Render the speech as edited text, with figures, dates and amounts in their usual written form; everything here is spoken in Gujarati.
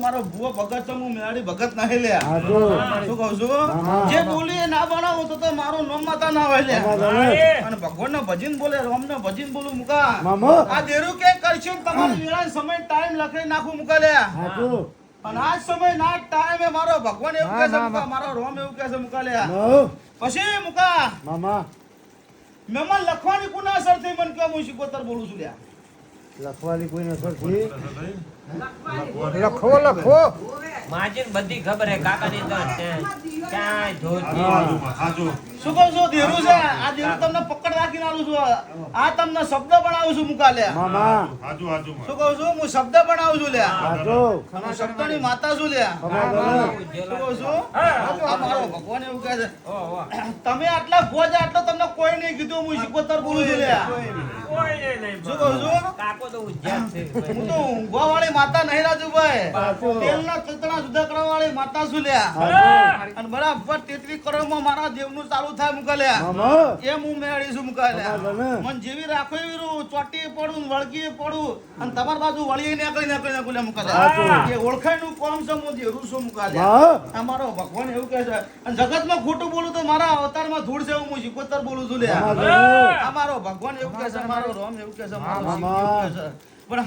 મારો ભૂવો ભગત છે હું મેળી ભગત નહીં લ્યા શું કહું છું જે બોલી એ ના બનાવો તો મારું નામ માતા ના હોય લ્યા અને ભગવાન નો ભજન બોલે રામ નો ભજન બોલું મુકા આ દેરું કે કરશું તમારો વેળા સમય ટાઈમ લખી નાખું મુકા લ્યા અને આ સમય ના ટાઈમે મારો ભગવાન એવું કહે છે મુકા મારો રામ એવું કહે છે મુકા લ્યા પછી મુકા મામા મેમાં લખવાની કુના અસર થઈ મને કે હું શિકોતર બોલું છું લ્યા લખવાની કોઈ અસર થી લખો માજીન બધી ખબર હે કાકાની તો ક્યાં જોતી શું કહું છું દેરું છે આ દેરું તમને પકડ રાખીને આલું છું આ તમને શબ્દ બનાવું છું મુકા લ્યા મામા શું કહું છું હું શબ્દ બનાવું છું લ્યા અને શબ્દની માતા છું લ્યા શું કહું છું આ મારો ભગવાન એવું કહે છે તમે આટલા ભોજ આટલો તમને કોઈ નહીં કીધું હું શિકોતર બોલું છું લ્યા શું કહું છું કાકો તો ઉજ્જાત છે હું તો ઊંઘવા વાળી માતા નહીં રાજુભાઈ તેલના ચતણા જુદા કરવા વાળી માતા છું લ્યા અને બરાબર 33 કરોડમાં મારા દેવનું ચાલુ થાય મુકાલ્યા એમ હું મેળીશું મુકાલ્યા મન જેવી રાખો એવી રૂ ચોટી પડું વળગી પડું અને તમારી બાજુ વળી નીકળી મુકાલ્યા એ ઓળખાણનું કામ છે હું દેરું છું મુકાલ્યા અમારો ભગવાન એવું કહે છે અને જગતમાં ખોટું બોલું તો મારા અવતારમાં ધૂળ છે હું શિકોતર બોલું છું લ્યા અમારો ભગવાન એવું કહે છે મારો રામ એવું કહે છે મારો શિવ એવું કહે છે પણ